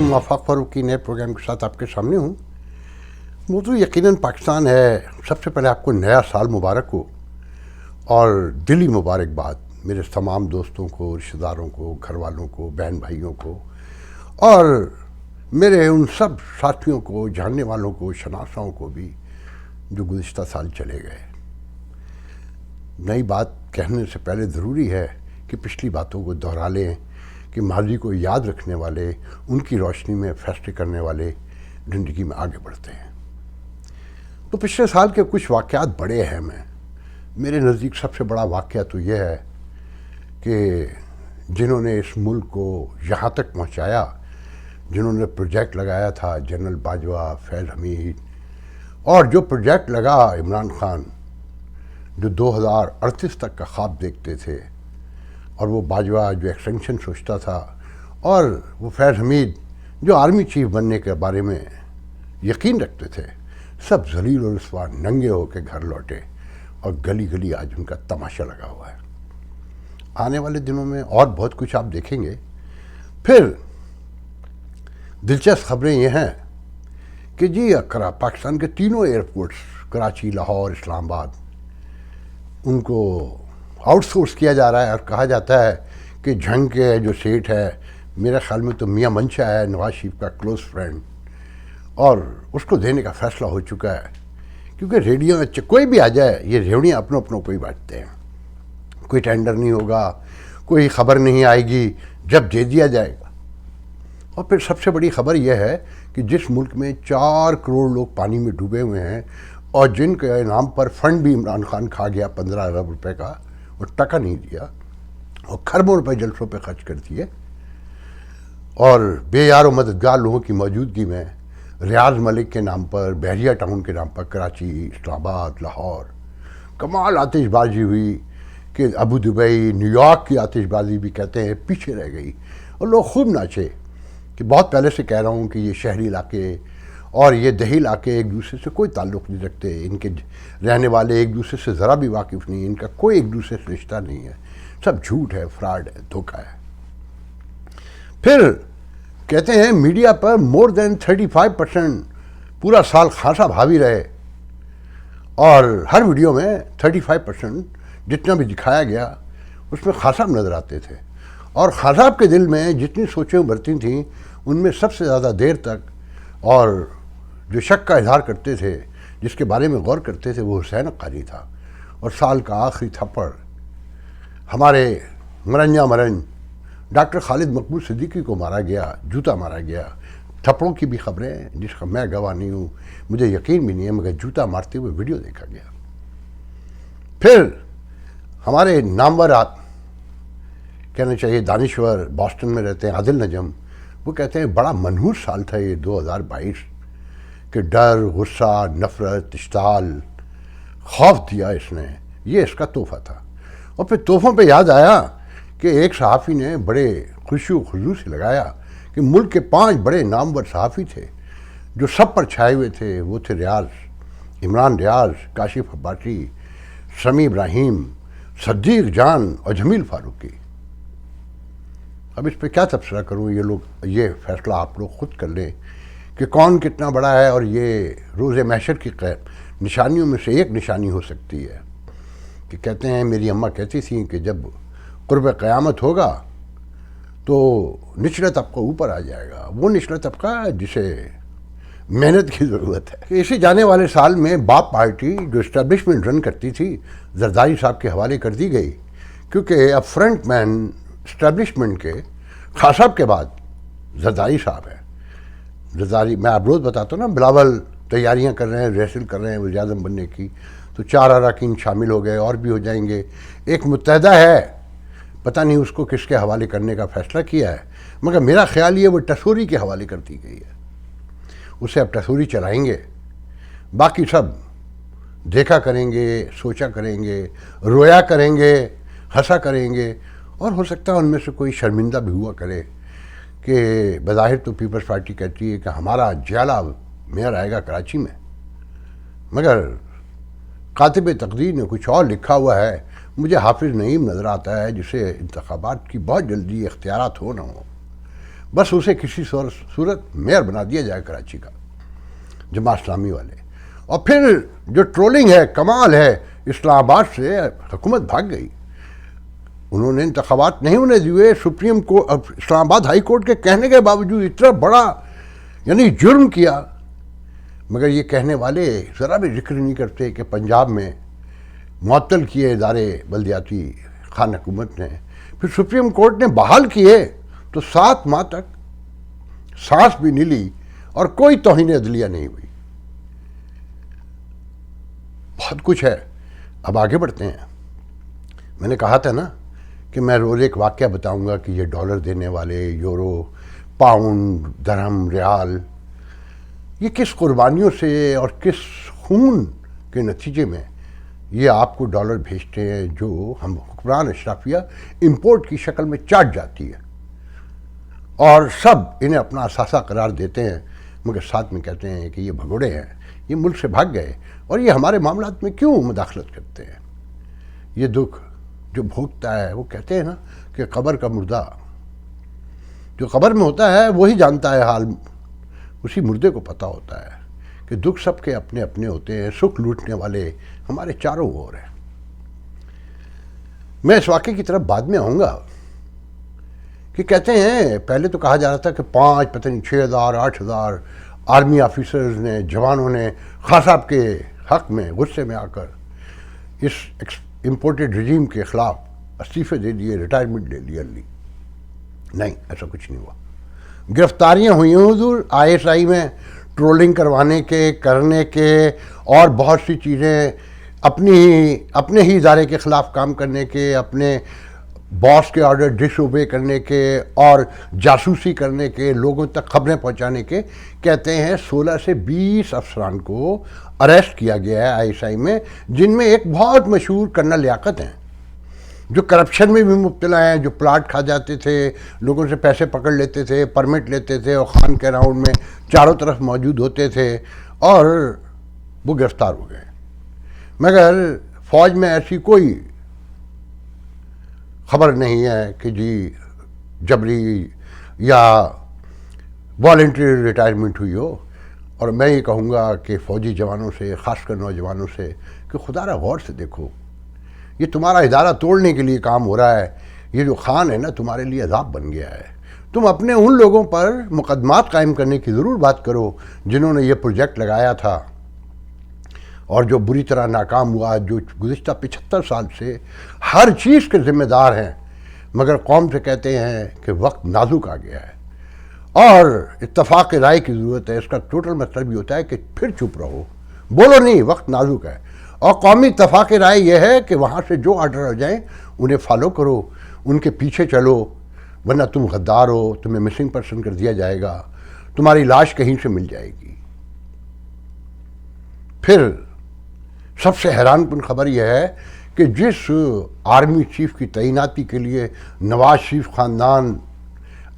موفق فاروق کی نئے پروگرام کے ساتھ آپ کے سامنے ہوں۔ موضوع یقیناً پاکستان ہے۔ سب سے پہلے آپ کو نیا سال مبارک ہو اور دلی مبارکباد میرے تمام دوستوں کو، رشتہ داروں کو، گھر والوں کو، بہن بھائیوں کو، اور میرے ان سب ساتھیوں کو، جاننے والوں کو، شناساؤں کو بھی جو گزشتہ سال چلے گئے۔ نئی بات کہنے سے پہلے ضروری ہے کہ پچھلی باتوں کو دہرا لیں کہ ماضی کو یاد رکھنے والے، ان کی روشنی میں فیصلے کرنے والے زندگی میں آگے بڑھتے ہیں۔ تو پچھلے سال کے کچھ واقعات بڑے اہم ہیں۔ میرے نزدیک سب سے بڑا واقعہ تو یہ ہے کہ جنہوں نے اس ملک کو یہاں تک پہنچایا، جنہوں نے پروجیکٹ لگایا تھا، جنرل باجوہ، فیض حمید، اور جو پروجیکٹ لگا عمران خان، جو 2038 تک کا خواب دیکھتے تھے، اور وہ باجوہ جو ایکسٹینشن سوچتا تھا، اور وہ فیض حمید جو آرمی چیف بننے کے بارے میں یقین رکھتے تھے، سب ذلیل و رسوا ننگے ہو کے گھر لوٹے، اور گلی گلی آج ان کا تماشا لگا ہوا ہے۔ آنے والے دنوں میں اور بہت کچھ آپ دیکھیں گے۔ پھر دلچسپ خبریں یہ ہیں کہ جی پاکستان کے تینوں ایئرپورٹس، کراچی، لاہور، اسلام آباد، ان کو آؤٹ سورس کیا جا رہا ہے، اور کہا جاتا ہے کہ جھنگ کے جو سیٹ ہے، میرے خیال میں تو میاں منشا ہے، نواز شریف کا کلوز فرینڈ، اور اس کو دینے کا فیصلہ ہو چکا ہے، کیونکہ ریڈیو میں کوئی بھی آ جائے، یہ ریوڑیاں اپنوں کو ہی بانٹتے ہیں۔ کوئی ٹینڈر نہیں ہوگا، کوئی خبر نہیں آئے گی، جب دے دیا جائے گا۔ اور پھر سب سے بڑی خبر یہ ہے کہ جس ملک میں 4 کروڑ لوگ پانی میں ڈوبے ہوئے ہیں، اور جن کے نام پر فنڈ بھی عمران خان کھا گیا 15 ارب روپے کا، وہ ٹکا نہیں دیا، اور کھربوں روپے جلسوں پہ خرچ کر دیے، اور بے یار و مددگار لوگوں کی موجودگی میں ریاض ملک کے نام پر، بحریہ ٹاؤن کے نام پر، کراچی، اسلام آباد، لاہور کمال آتش بازی ہوئی کہ ابو دبئی، نیو یارک کی آتش بازی بھی کہتے ہیں پیچھے رہ گئی، اور لوگ خوب ناچے۔ کہ بہت پہلے سے کہہ رہا ہوں کہ یہ شہری علاقے اور یہ دیہی علاقے ایک دوسرے سے کوئی تعلق نہیں رکھتے، ان کے رہنے والے ایک دوسرے سے ذرا بھی واقف نہیں، ان کا کوئی ایک دوسرے سے رشتہ نہیں ہے، سب جھوٹ ہے، فراڈ ہے، دھوکہ ہے۔ پھر کہتے ہیں میڈیا پر مور دین 35% پورا سال خان صاحب حاوی رہے، اور ہر ویڈیو میں 35% جتنا بھی دکھایا گیا اس میں خان صاحب نظر آتے تھے، اور خان صاحب کے دل میں جتنی سوچیں ابھرتی تھیں ان میں سب سے زیادہ دیر تک اور جو شک کا اظہار کرتے تھے، جس کے بارے میں غور کرتے تھے، وہ حسین قاری تھا۔ اور سال کا آخری تھپڑ ہمارے مرنجا مرنج ڈاکٹر خالد مقبول صدیقی کو مارا گیا، جوتا مارا گیا۔ تھپڑوں کی بھی خبریں ہیں جس کا میں گواہ نہیں ہوں، مجھے یقین بھی نہیں ہے، مگر جوتا مارتے ہوئے ویڈیو دیکھا گیا۔ پھر ہمارے نامور کہنا چاہیے دانشور، بoston میں رہتے ہیں، عادل نجم، وہ کہتے ہیں بڑا منحوس سال تھا یہ 2022، کہ ڈر، غصہ، نفرت، اشتعال، خوف دیا اس نے، یہ اس کا تحفہ تھا۔ اور پھر تحفوں پہ یاد آیا کہ ایک صحافی نے بڑے خوشی و خضوع سے لگایا کہ ملک کے 5 بڑے نامور صحافی تھے جو سب پر چھائے ہوئے تھے، وہ تھے عمران ریاض، کاشف عباسی، سمیع ابراہیم، صدیق جان اور جمیل فاروقی۔ اب اس پہ کیا تبصرہ کروں، یہ فیصلہ آپ لوگ خود کر لیں کہ کون کتنا بڑا ہے، اور یہ روز محشر کی نشانیوں میں سے ایک نشانی ہو سکتی ہے۔ کہ کہتے ہیں، میری اماں کہتی تھیں کہ جب قرب قیامت ہوگا تو نچلا طبقہ اوپر آ جائے گا، وہ نچلا طبقہ جسے محنت کی ضرورت ہے۔ اسی جانے والے سال میں باپ پارٹی جو اسٹیبلشمنٹ رن کرتی تھی، زرداری صاحب کے حوالے کر دی گئی، کیونکہ اب فرنٹ مین اسٹیبلشمنٹ کے خان صاحب کے بعد زرداری صاحب ہیں۔ زرداری، میں آپ روز بتاتا ہوں نا، بلاول تیاریاں کر رہے ہیں، ریہرسل کر رہے ہیں وزیر اعظم بننے کی، تو 4 اراکین شامل ہو گئے، اور بھی ہو جائیں گے۔ ایک متحدہ ہے، پتہ نہیں اس کو کس کے حوالے کرنے کا فیصلہ کیا ہے، مگر میرا خیال یہ وہ ٹسوری کے حوالے کر دی گئی ہے، اسے اب ٹسوری چلائیں گے، باقی سب دیکھا کریں گے، سوچا کریں گے، رویا کریں گے، ہنسا کریں گے، اور ہو سکتا ہے ان میں سے کوئی شرمندہ بھی ہوا کرے کہ بظاہر تو پیپلز پارٹی کہتی ہے کہ ہمارا جیالہ میئر آئے گا کراچی میں، مگر کاتب تقدیر نے کچھ اور لکھا ہوا ہے۔ مجھے حافظ نعیم نظر آتا ہے جسے انتخابات کی بہت جلدی اختیارات ہو نہ ہو، بس اسے کسی صورت میئر بنا دیا جائے کراچی کا، جماعت اسلامی والے. اور پھر جو ٹرولنگ ہے کمال ہے، اسلام آباد سے حکومت بھاگ گئی، انہوں نے انتخابات نہیں ہونے دیے. سپریم کورٹ، اسلام آباد ہائی کورٹ کے کہنے کے باوجود اتنا بڑا یعنی جرم کیا، مگر یہ کہنے والے ذرا بھی ذکر نہیں کرتے کہ پنجاب میں معطل کیے ادارے بلدیاتی خان حکومت نے، پھر سپریم کورٹ نے بحال کیے تو 7 ماہ تک سانس بھی نہیں لی اور کوئی توہین عدلیہ نہیں ہوئی. بہت کچھ ہے. اب آگے بڑھتے ہیں. میں نے کہا تھا نا کہ میں روز ایک واقعہ بتاؤں گا کہ یہ ڈالر دینے والے، یورو، پاؤنڈ، درہم، ریال، یہ کس قربانیوں سے اور کس خون کے نتیجے میں یہ آپ کو ڈالر بھیجتے ہیں جو ہم حکمران اشرافیہ امپورٹ کی شکل میں چاٹ جاتی ہے، اور سب انہیں اپنا اثاثہ قرار دیتے ہیں، مگر ساتھ میں کہتے ہیں کہ یہ بھگوڑے ہیں، یہ ملک سے بھاگ گئے اور یہ ہمارے معاملات میں کیوں مداخلت کرتے ہیں. یہ دکھ جو بھوگتا ہے وہ کہتے ہیں نا کہ قبر کا مردہ جو قبر میں ہوتا ہے وہی جانتا ہے حال، اسی مردے کو پتہ ہوتا ہے کہ دکھ سب کے اپنے اپنے ہوتے ہیں، سکھ لوٹنے والے ہمارے چاروں اور ہیں. میں اس واقعے کی طرف بعد میں آؤں گا کہ کہتے ہیں پہلے تو کہا جا رہا تھا کہ 5 پتہ نہیں 6,000 8,000 آرمی آفیسرز نے، جوانوں نے خان صاحب کے حق میں غصے میں آ کر اس امپورٹڈ رجیم کے خلاف استعفے دے دیے، ریٹائرمنٹ لے لیا. نہیں، ایسا کچھ نہیں ہوا. گرفتاریاں ہوئی ہیں حضور ISI میں، ٹرولنگ کروانے کے، کرنے کے، اور بہت سی چیزیں اپنے ہی ادارے کے خلاف کام کرنے کے، اپنے باس کے آرڈر ڈس اوبے کرنے کے اور جاسوسی کرنے کے، لوگوں تک خبریں پہنچانے کے. کہتے ہیں 16 سے 20 افسران کو اریسٹ کیا گیا ہے ISI میں، جن میں ایک بہت مشہور کرنل لیاقت ہیں جو کرپشن میں بھی مبتلا ہیں، جو پلاٹ کھا جاتے تھے، لوگوں سے پیسے پکڑ لیتے تھے، پرمٹ لیتے تھے اور خان کے راؤنڈ میں چاروں طرف موجود ہوتے تھے، اور وہ گرفتار ہو گئے. مگر فوج میں ایسی کوئی خبر نہیں ہے کہ جی جبری یا والنٹری ریٹائرمنٹ ہوئی ہو. اور میں یہ کہوں گا کہ فوجی جوانوں سے، خاص کر نوجوانوں سے، کہ خدا را غور سے دیکھو، یہ تمہارا ادارہ توڑنے کے لیے کام ہو رہا ہے. یہ جو خان ہے نا تمہارے لیے عذاب بن گیا ہے. تم اپنے ان لوگوں پر مقدمات قائم کرنے کی ضرور بات کرو جنہوں نے یہ پروجیکٹ لگایا تھا اور جو بری طرح ناکام ہوا، جو گزشتہ 75 سال سے ہر چیز کے ذمہ دار ہیں، مگر قوم سے کہتے ہیں کہ وقت نازک آ گیا ہے اور اتفاق رائے کی ضرورت ہے. اس کا ٹوٹل مطلب یہ ہوتا ہے کہ پھر چپ رہو، بولو نہیں، وقت نازک ہے. اور قومی اتفاق رائے یہ ہے کہ وہاں سے جو آرڈر ہو جائیں انہیں فالو کرو، ان کے پیچھے چلو، ورنہ تم غدار ہو، تمہیں مسنگ پرسن کر دیا جائے گا، تمہاری لاش کہیں سے مل جائے گی. پھر سب سے حیران کن خبر یہ ہے کہ جس آرمی چیف کی تعیناتی کے لیے نواز شریف خاندان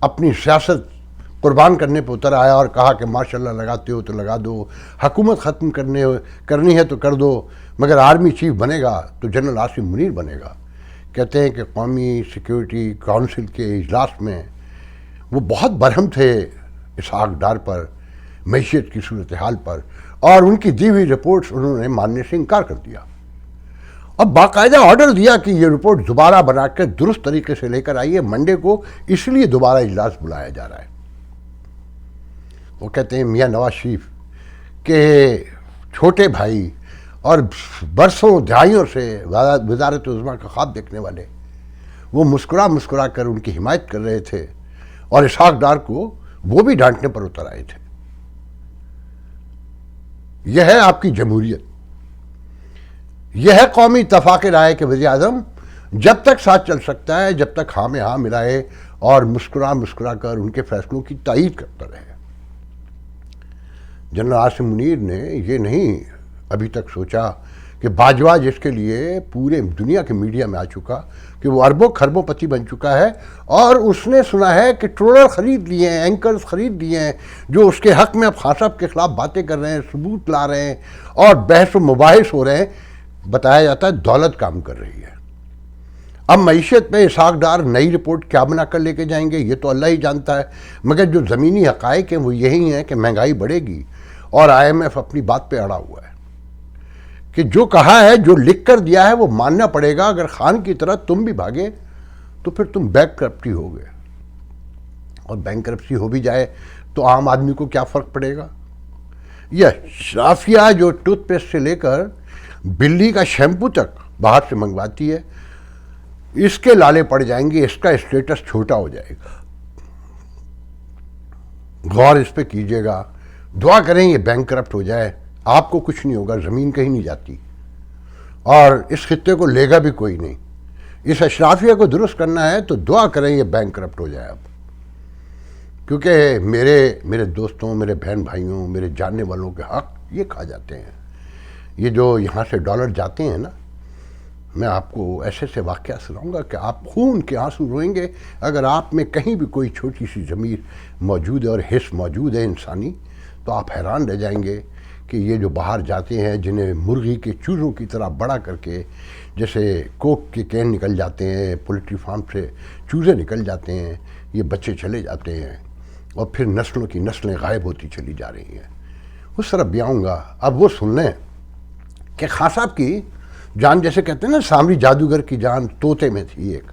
اپنی سیاست قربان کرنے پہ اتر آیا اور کہا کہ ماشاءاللہ لگاتے ہو تو لگا دو، حکومت ختم کرنی ہے تو کر دو، مگر آرمی چیف بنے گا تو جنرل عاصم منیر بنے گا. کہتے ہیں کہ قومی سیکیورٹی کونسل کے اجلاس میں وہ بہت برہم تھے اسحاق ڈار پر، معیشت کی صورتحال پر، اور ان کی دی ہوئی رپورٹس انہوں نے ماننے سے انکار کر دیا. اب باقاعدہ آرڈر دیا کہ یہ رپورٹ دوبارہ بنا کے درست طریقے سے لے کر آئیے، منڈے کو اس لیے دوبارہ اجلاس بلایا جا رہا ہے. وہ کہتے ہیں میاں نواز شریف کے چھوٹے بھائی اور برسوں دہائیوں سے وزارت عظمیٰ کا خواب دیکھنے والے، وہ مسکرا کر ان کی حمایت کر رہے تھے اور اسحاق ڈار کو وہ بھی ڈانٹنے پر اتر آئے تھے. یہ ہے آپ کی جمہوریت، یہ ہے قومی اتفاق رائے کے وزیر اعظم جب تک ساتھ چل سکتا ہے، جب تک ہاں میں ہاں ملائے اور مسکرا کر ان کے فیصلوں کی تائید کرتا رہے. جنرل عاصم منیر نے یہ نہیں ابھی تک سوچا کہ باجوہ جس کے لیے پورے دنیا کے میڈیا میں آ چکا کہ وہ اربوں خربوں پتی بن چکا ہے، اور اس نے سنا ہے کہ ٹرولر خرید لیے ہیں، اینکرز خرید لیے ہیں جو اس کے حق میں اب خان صاحب کے خلاف باتیں کر رہے ہیں، ثبوت لا رہے ہیں اور بحث و مباحث ہو رہے ہیں. بتایا جاتا ہے دولت کام کر رہی ہے. اب معیشت پہ اسحاق ڈار نئی رپورٹ کیا بنا کر لے کے جائیں گے یہ تو اللہ ہی جانتا ہے، مگر جو زمینی حقائق ہیں وہ یہی ہیں کہ مہنگائی بڑھے گی، اور IMF اپنی بات پہ اڑا ہوا ہے کہ جو کہا ہے، جو لکھ کر دیا ہے وہ ماننا پڑے گا۔ اگر خان کی طرح تم بھی بھاگے تو پھر تم بینک کرپٹی ہو گئے، اور بینک کرپسی ہو بھی جائے تو عام آدمی کو کیا فرق پڑے گا؟ یہ اشرافیہ جو ٹوتھ پیسٹ سے لے کر بلی کا شیمپو تک باہر سے منگواتی ہے، اس کے لالے پڑ جائیں گے، اس کا اسٹیٹس چھوٹا ہو جائے گا۔ غور اس پہ کیجئے گا، دعا کریں یہ بینک کرپٹ ہو جائے، آپ کو کچھ نہیں ہوگا، زمین کہیں نہیں جاتی، اور اس خطے کو لے گا بھی کوئی نہیں۔ اس اشرافیہ کو درست کرنا ہے تو دعا کریں یہ بینک کرپٹ ہو جائے اب، کیونکہ میرے دوستوں، میرے بہن بھائیوں، میرے جاننے والوں کے حق یہ کھا جاتے ہیں۔ یہ جو یہاں سے ڈالر جاتے ہیں نا، میں آپ کو ایسے واقعہ سناؤں گا کہ آپ خون کے آنسو روئیں گے۔ اگر آپ میں کہیں بھی کوئی چھوٹی سی ضمیر موجود ہے اور حس موجود ہے انسانی، تو آپ حیران رہ جائیں گے کہ یہ جو باہر جاتے ہیں، جنہیں مرغی کے چوزوں کی طرح بڑا کر کے، جیسے کوک کے کین نکل جاتے ہیں، پولٹری فارم سے چوزے نکل جاتے ہیں، یہ بچے چلے جاتے ہیں، اور پھر نسلوں کی نسلیں غائب ہوتی چلی جا رہی ہیں۔ اس طرف بھی آؤں گا۔ اب وہ سن لیں کہ خان صاحب کی جان، جیسے کہتے ہیں نا سامری جادوگر کی جان طوطے میں تھی ایک،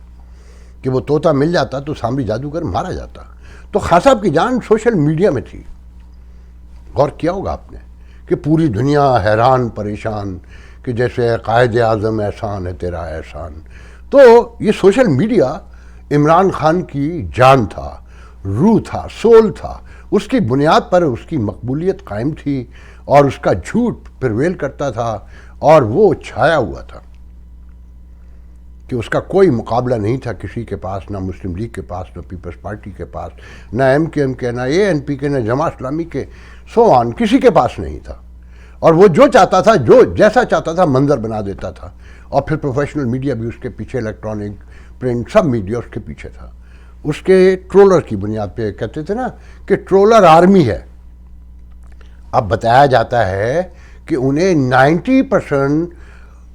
کہ وہ طوطا مل جاتا تو سامری جادوگر مارا جاتا، تو خان صاحب کی جان سوشل میڈیا میں تھی۔ غور کیا ہوگا آپ نے کہ پوری دنیا حیران پریشان کہ جیسے قائد اعظم احسان ہے تیرا احسان۔ تو یہ سوشل میڈیا عمران خان کی جان تھا، روح تھا، سول تھا، اس کی بنیاد پر اس کی مقبولیت قائم تھی، اور اس کا جھوٹ پرویل کرتا تھا، اور وہ چھایا ہوا تھا کہ اس کا کوئی مقابلہ نہیں تھا کسی کے پاس، نہ مسلم لیگ کے پاس، نہ پیپلز پارٹی کے پاس، نہ MKM کے، نہ ANP کے، نہ جماعت اسلامی کے، کسی کے پاس نہیں تھا۔ اور وہ جو چاہتا تھا، جو جیسا چاہتا تھا منظر بنا دیتا تھا، اور پھر پروفیشنل میڈیا بھی اس کے پیچھے، الیکٹرانک پرنٹ سب میڈیا اس کے پیچھے تھا، اس کے ٹرولر کی بنیاد پہ۔ کہتے تھے نا کہ ٹرولر آرمی ہے۔ اب بتایا جاتا ہے کہ انہیں 90%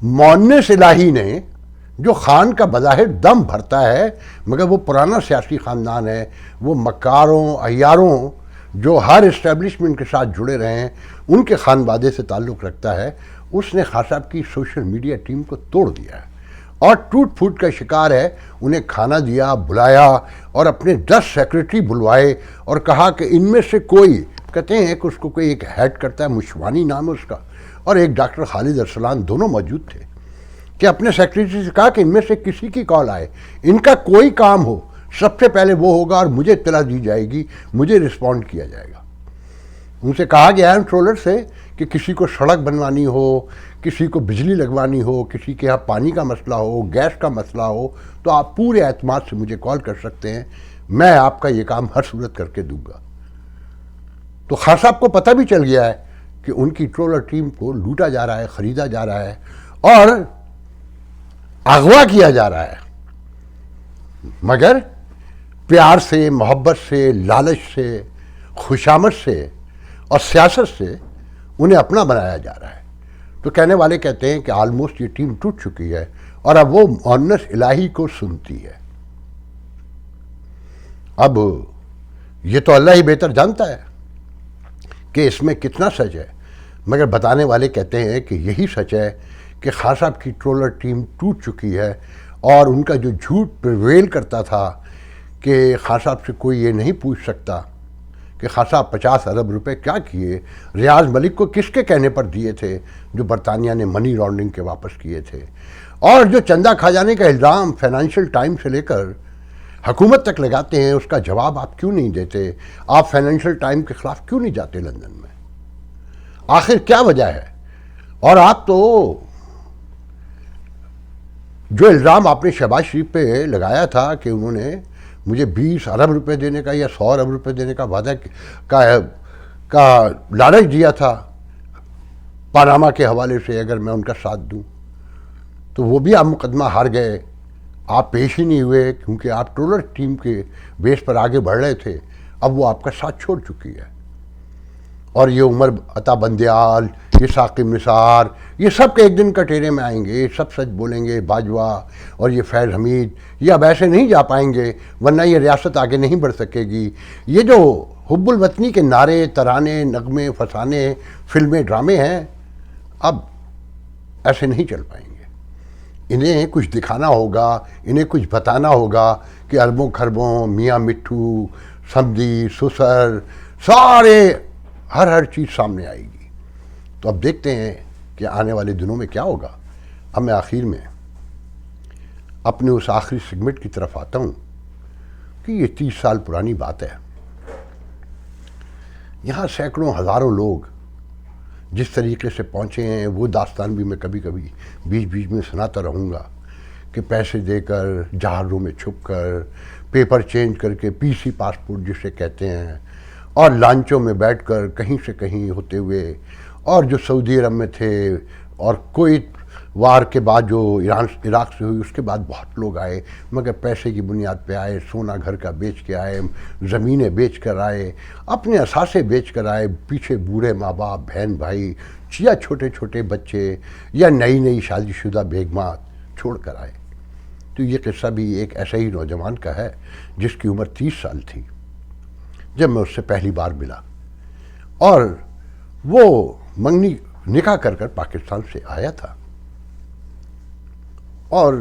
مونس الہی نے، جو خان کا بظاہر دم بھرتا ہے مگر وہ پرانا سیاسی خاندان ہے، وہ مکاروں عیاروں جو ہر اسٹیبلشمنٹ کے ساتھ جڑے رہے ہیں، ان کے خانوادے سے تعلق رکھتا ہے، اس نے خان صاحب کی سوشل میڈیا ٹیم کو توڑ دیا ہے، اور ٹوٹ پھوٹ کا شکار ہے۔ انہیں کھانا دیا، بلایا، اور اپنے 10 سیکریٹری بلوائے، اور کہا کہ ان میں سے کوئی، کہتے ہیں کہ اس کو کوئی ایک ہیڈ کرتا ہے، مشوانی نام ہے اس کا، اور ایک ڈاکٹر خالد ارسلان، دونوں موجود تھے، کہ اپنے سیکریٹری سے کہا کہ ان میں سے کسی کی کال آئے، ان کا کوئی کام ہو، سب سے پہلے وہ ہوگا اور مجھے اطلاع دی جائے گی، مجھے رسپونڈ کیا جائے گا۔ ان سے کہا گیا ہے ٹرولر سے کہ کسی کو سڑک بنوانی ہو، کسی کو بجلی لگوانی ہو، کسی کے یہاں پانی کا مسئلہ ہو، گیس کا مسئلہ ہو، تو آپ پورے اعتماد سے مجھے کال کر سکتے ہیں، میں آپ کا یہ کام ہر صورت کر کے دوں گا۔ تو خان صاحب کو پتہ بھی چل گیا ہے کہ ان کی ٹرولر ٹیم کو لوٹا جا رہا ہے، خریدا جا رہا ہے، اور اغوا کیا جا رہا ہے، مگر پیار سے، محبت سے، لالچ سے، خوشامد سے اور سیاست سے انہیں اپنا بنایا جا رہا ہے۔ تو کہنے والے کہتے ہیں کہ آلموسٹ یہ ٹیم ٹوٹ چکی ہے، اور اب وہ مونس الہی کو سنتی ہے۔ اب یہ تو اللہ ہی بہتر جانتا ہے کہ اس میں کتنا سچ ہے، مگر بتانے والے کہتے ہیں کہ یہی سچ ہے کہ خان صاحب کی ٹرولر ٹیم ٹوٹ چکی ہے، اور ان کا جو جھوٹ پرویل کرتا تھا کہ خان صاحب سے کوئی یہ نہیں پوچھ سکتا کہ خان صاحب 50 ارب روپے کیا کیے، ریاض ملک کو کس کے کہنے پر دیے تھے جو برطانیہ نے منی لانڈرنگ کے واپس کیے تھے، اور جو چندہ کھا جانے کا الزام فائنینشیل ٹائم سے لے کر حکومت تک لگاتے ہیں، اس کا جواب آپ کیوں نہیں دیتے؟ آپ فائنینشیل ٹائم کے خلاف کیوں نہیں جاتے لندن میں؟ آخر کیا وجہ ہے؟ اور آپ تو جو الزام آپ نے شہباز شریف پہ لگایا تھا کہ انہوں نے مجھے 20 ارب روپے دینے کا یا 100 ارب روپے دینے کا وعدہ کا لالچ دیا تھا پاناما کے حوالے سے، اگر میں ان کا ساتھ دوں، تو وہ بھی آپ مقدمہ ہار گئے، آپ پیش ہی نہیں ہوئے، کیونکہ آپ ٹرولر ٹیم کے بیس پر آگے بڑھ رہے تھے۔ اب وہ آپ کا ساتھ چھوڑ چکی ہے، اور یہ عمر عطا بندیال، یہ ثاقب نثار، یہ سب کے ایک دن کٹہرے میں آئیں گے، یہ سب سچ بولیں گے، باجوہ اور یہ فیض حمید، یہ اب ایسے نہیں جا پائیں گے، ورنہ یہ ریاست آگے نہیں بڑھ سکے گی۔ یہ جو حب الوطنی کے نعرے، ترانے، نغمے، فسانے، فلمیں، ڈرامے ہیں، اب ایسے نہیں چل پائیں گے۔ انہیں کچھ دکھانا ہوگا، انہیں کچھ بتانا ہوگا کہ اربوں خربوں میاں مٹھو، سمدھی، سسر، سارے ہر چیز سامنے آئے گی۔ تو اب دیکھتے ہیں کہ آنے والے دنوں میں کیا ہوگا۔ اب میں آخر میں اپنے اس آخری سیگمنٹ کی طرف آتا ہوں کہ یہ 30 سال پرانی بات ہے۔ یہاں سینکڑوں ہزاروں لوگ جس طریقے سے پہنچے ہیں، وہ داستان بھی میں کبھی کبھی بیچ میں سناتا رہوں گا کہ پیسے دے کر، جہازوں میں چھپ کر، پیپر چینج کر کے، پی سی پاسپورٹ جسے کہتے ہیں، اور لانچوں میں بیٹھ کر کہیں سے کہیں ہوتے ہوئے، اور جو سعودی عرب میں تھے، اور کویت وار کے بعد جو عراق سے ہوئی، اس کے بعد بہت لوگ آئے، مگر پیسے کی بنیاد پہ آئے، سونا گھر کا بیچ کے آئے، زمینیں بیچ کر آئے، اپنے اثاثے بیچ کر آئے، پیچھے بوڑھے ماں باپ، بہن بھائی، یا چھوٹے چھوٹے بچے، یا نئی شادی شدہ بیگمات چھوڑ کر آئے۔ تو یہ قصہ بھی ایک ایسا ہی نوجوان کا ہے جس کی عمر 30 سال تھی جب میں اس سے پہلی بار ملا، اور وہ منگنی نکاح کر پاکستان سے آیا تھا، اور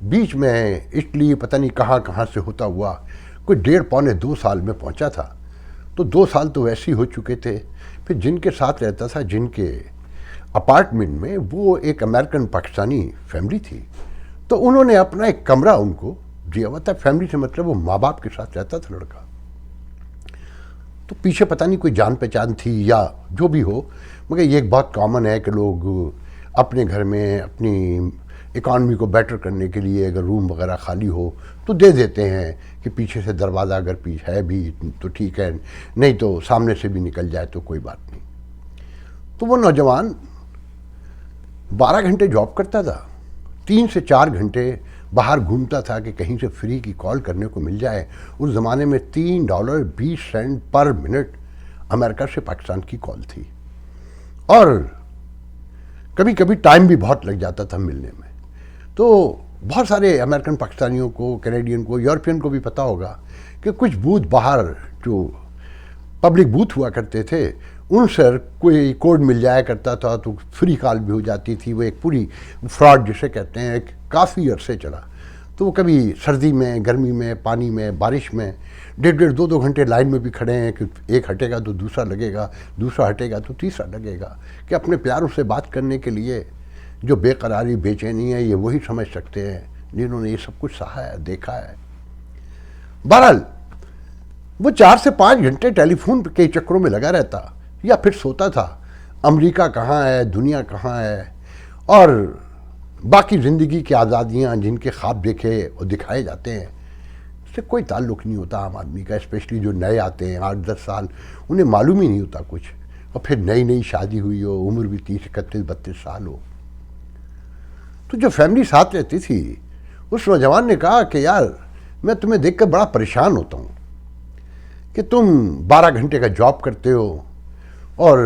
بیچ میں اٹلی پتہ نہیں کہاں سے ہوتا ہوا کوئی 1.5-2 سال میں پہنچا تھا۔ تو 2 سال تو ویسے ہی ہو چکے تھے۔ پھر جن کے ساتھ رہتا تھا، جن کے اپارٹمنٹ میں، وہ ایک امریکن پاکستانی فیملی تھی، تو انہوں نے اپنا ایک کمرہ ان کو دیا ہوا تھا۔ فیملی سے مطلب وہ ماں باپ کے ساتھ رہتا تھا لڑکا۔ تو پیچھے پتہ نہیں کوئی جان پہچان تھی یا جو بھی ہو، مگر یہ ایک بہت کامن ہے کہ لوگ اپنے گھر میں اپنی اکانومی کو بیٹر کرنے کے لیے اگر روم وغیرہ خالی ہو تو دے دیتے ہیں کہ پیچھے سے دروازہ اگر پیچھے ہے بھی تو ٹھیک ہے، نہیں تو سامنے سے بھی نکل جائے تو کوئی بات نہیں۔ تو وہ نوجوان 12 گھنٹے جاب کرتا تھا، 3 سے 4 گھنٹے باہر گھومتا تھا کہ کہیں سے فری کی کال کرنے کو مل جائے۔ اس زمانے میں $3.20 پر منٹ امریکہ سے پاکستان کی کال تھی، اور کبھی کبھی ٹائم بھی بہت لگ جاتا تھا ملنے میں۔ تو بہت سارے امریکن پاکستانیوں کو، کینیڈین کو، یورپین کو بھی پتہ ہوگا کہ کچھ بوتھ باہر جو پبلک بوتھ ہوا کرتے تھے، ان سے کوئی کوڈ مل جایا کرتا تھا تو فری کال بھی ہو جاتی تھی۔ وہ ایک پوری فراڈ جسے کہتے ہیں، کافی عرصے چلا۔ تو وہ کبھی سردی میں، گرمی میں، پانی میں، بارش میں 1.5-2 گھنٹے لائن میں بھی کھڑے ہیں کہ ایک ہٹے گا تو دوسرا لگے گا، دوسرا ہٹے گا تو تیسرا لگے گا، کہ اپنے پیاروں سے بات کرنے کے لیے جو بے قراری، بے چینی ہے، یہ وہی سمجھ سکتے ہیں جنہوں نے یہ سب کچھ سہا ہے، دیکھا ہے۔ بہرحال وہ 4 سے 5 گھنٹے ٹیلی فون کے چکروں میں لگا رہتا، یا پھر سوتا تھا۔ امریکہ کہاں ہے، دنیا کہاں ہے، اور باقی زندگی کی آزادیاں جن کے خواب دیکھے اور دکھائے جاتے ہیں، اس سے کوئی تعلق نہیں ہوتا عام آدمی کا، اسپیشلی جو نئے آتے ہیں 8-10 سال، انہیں معلوم ہی نہیں ہوتا کچھ، اور پھر نئی شادی ہوئی ہو، عمر بھی 30, 31, 32 سال ہو۔ تو جو فیملی ساتھ رہتی تھی، اس نوجوان نے کہا کہ یار میں تمہیں دیکھ کر بڑا پریشان ہوتا ہوں کہ تم 12 گھنٹے کا جاب کرتے ہو، اور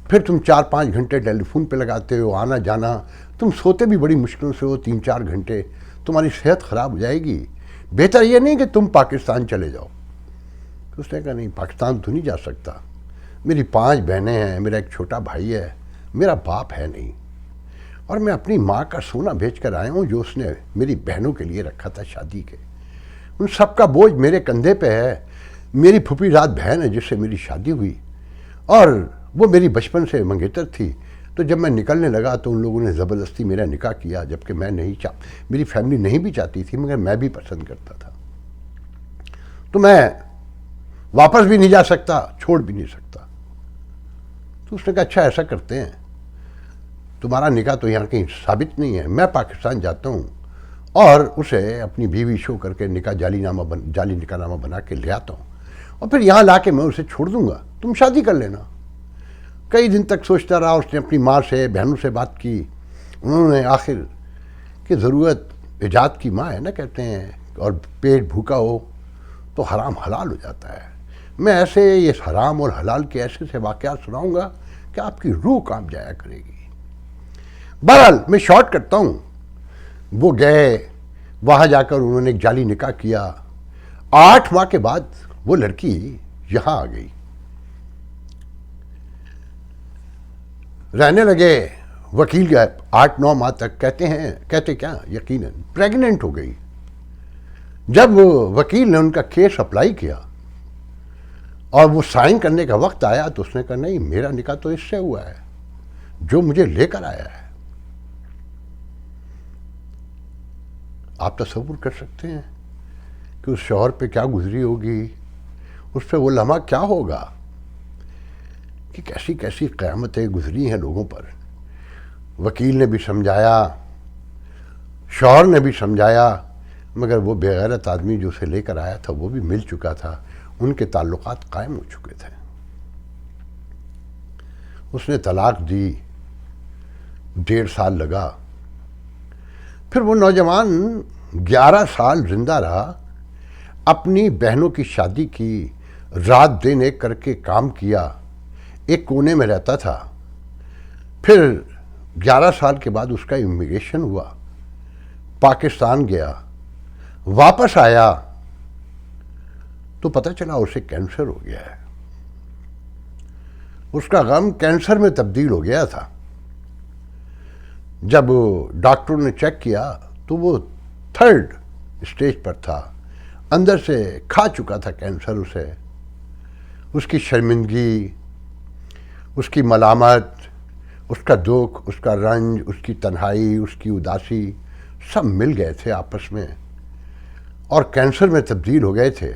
پھر تم 4-5 گھنٹے ٹیلی فون پہ لگاتے ہو، آنا جانا، تم سوتے بھی بڑی مشکل سے ہو 3-4 گھنٹے، تمہاری صحت خراب ہو جائے گی، بہتر یہ نہیں کہ تم پاکستان چلے جاؤ۔ تو اس نے کہا نہیں، پاکستان تو نہیں جا سکتا، میری 5 بہنیں ہیں، میرا ایک چھوٹا بھائی ہے، میرا باپ ہے نہیں، اور میں اپنی ماں کا سونا بیچ کر آیا ہوں جو اس نے میری بہنوں کے لیے رکھا تھا شادی کے، ان سب کا بوجھ میرے کندھے پہ ہے۔ میری پھوپھی زاد بہن ہے جس سے میری شادی ہوئی، اور وہ میری بچپن سے منگیتر تھی، تو جب میں نکلنے لگا تو ان لوگوں نے زبردستی میرا نکاح کیا، جبکہ میں نہیں میری فیملی نہیں بھی چاہتی تھی، مگر میں بھی پسند کرتا تھا۔ تو میں واپس بھی نہیں جا سکتا، چھوڑ بھی نہیں سکتا۔ تو اس نے کہا اچھا ایسا کرتے ہیں، تمہارا نکاح تو یہاں کہیں ثابت نہیں ہے، میں پاکستان جاتا ہوں اور اسے اپنی بیوی شو کر کے جعلی نکاح نامہ بنا کے لے آتا ہوں، اور پھر یہاں لا کے میں اسے چھوڑ دوں گا، تم شادی کر لینا۔ کئی دن تک سوچتا رہا، اس نے اپنی ماں سے، بہنوں سے بات کی، انہوں نے آخر کہ ضرورت ایجاد کی ماں ہے نا کہتے ہیں، اور پیٹ بھوکا ہو تو حرام حلال ہو جاتا ہے، میں ایسے یہ حرام اور حلال کے ایسے سے واقعات سناؤں گا کہ آپ کی روح کانپ جایا کرے گی۔ بہرحال میں شارٹ کرتا ہوں، وہ گئے وہاں جا کر انہوں نے ایک جعلی نکاح کیا، 8 ماہ کے بعد وہ لڑکی یہاں آ گئی، رہنے لگے وکیل کے 8-9 ماہ تک، کہتے کیا یقیناً پریگننٹ ہو گئی۔ جب وکیل نے ان کا کیس اپلائی کیا اور وہ سائن کرنے کا وقت آیا تو اس نے کہا نہیں، میرا نکاح تو اس سے ہوا ہے جو مجھے لے کر آیا ہے۔ آپ تصور کر سکتے ہیں کہ اس شوہر پہ کیا گزری ہوگی، اس پہ وہ لمحہ کیا ہوگا کہ کیسی کیسی قیامتیں گزری ہیں لوگوں پر۔ وکیل نے بھی سمجھایا، شوہر نے بھی سمجھایا، مگر وہ بے غیرت آدمی جو اسے لے کر آیا تھا وہ بھی مل چکا تھا، ان کے تعلقات قائم ہو چکے تھے۔ اس نے طلاق دی، 1.5 سال لگا، پھر وہ نوجوان 11 سال زندہ رہا، اپنی بہنوں کی شادی کی، رات دن ایک کر کے کام کیا، ایک کونے میں رہتا تھا۔ پھر 11 سال کے بعد اس کا امیگریشن ہوا، پاکستان گیا، واپس آیا تو پتہ چلا اسے کینسر ہو گیا ہے۔ اس کا غم کینسر میں تبدیل ہو گیا تھا۔ جب ڈاکٹروں نے چیک کیا تو وہ 3rd اسٹیج پر تھا، اندر سے کھا چکا تھا کینسر اسے۔ اس کی شرمندگی، اس کی ملامت، اس کا دکھ، اس کا رنج، اس کی تنہائی، اس کی اداسی سب مل گئے تھے آپس میں اور کینسر میں تبدیل ہو گئے تھے۔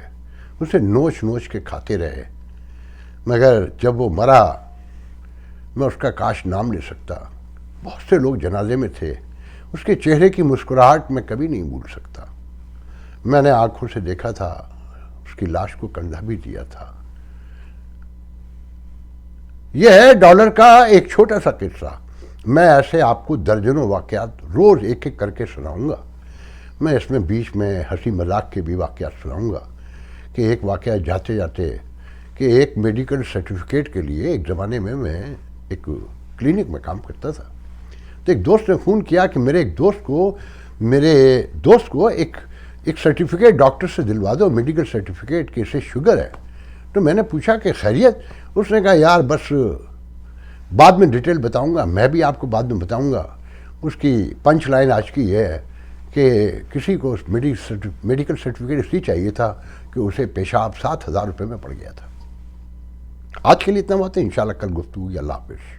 اسے نوچ نوچ کے کھاتے رہے، مگر جب وہ مرا میں اس کا کاش نام لے سکتا۔ بہت سے لوگ جنازے میں تھے، اس کے چہرے کی مسکراہٹ میں کبھی نہیں بھول سکتا۔ میں نے آنکھوں سے دیکھا تھا، اس کی لاش کو کندھا بھی دیا تھا۔ یہ ہے ڈالر کا ایک چھوٹا سا قصہ۔ میں ایسے آپ کو درجنوں واقعات روز ایک ایک کر کے سناؤں گا۔ میں اس میں بیچ میں ہنسی مذاق کے بھی واقعات سناؤں گا کہ ایک واقعہ جاتے جاتے کہ ایک میڈیکل سرٹیفکیٹ کے لیے ایک زمانے میں ایک کلینک میں کام کرتا تھا، تو ایک دوست نے فون کیا کہ میرے دوست کو ایک سرٹیفکیٹ ڈاکٹر سے دلوا دو، میڈیکل سرٹیفکیٹ کہ اسے شوگر ہے۔ تو میں نے پوچھا کہ خیریت؟ اس نے کہا یار بس بعد میں ڈیٹیل بتاؤں گا، میں بھی آپ کو بعد میں بتاؤں گا۔ اس کی پنچ لائن آج کی یہ ہے کہ کسی کو میڈیکل سرٹیفکیٹ اس لیے چاہیے تھا کہ اسے پیشاب 7,000 روپے میں پڑ گیا تھا۔ آج کے لیے اتنا بات ہے، انشاءاللہ کل گفتگو ہوگی۔ اللہ حافظ۔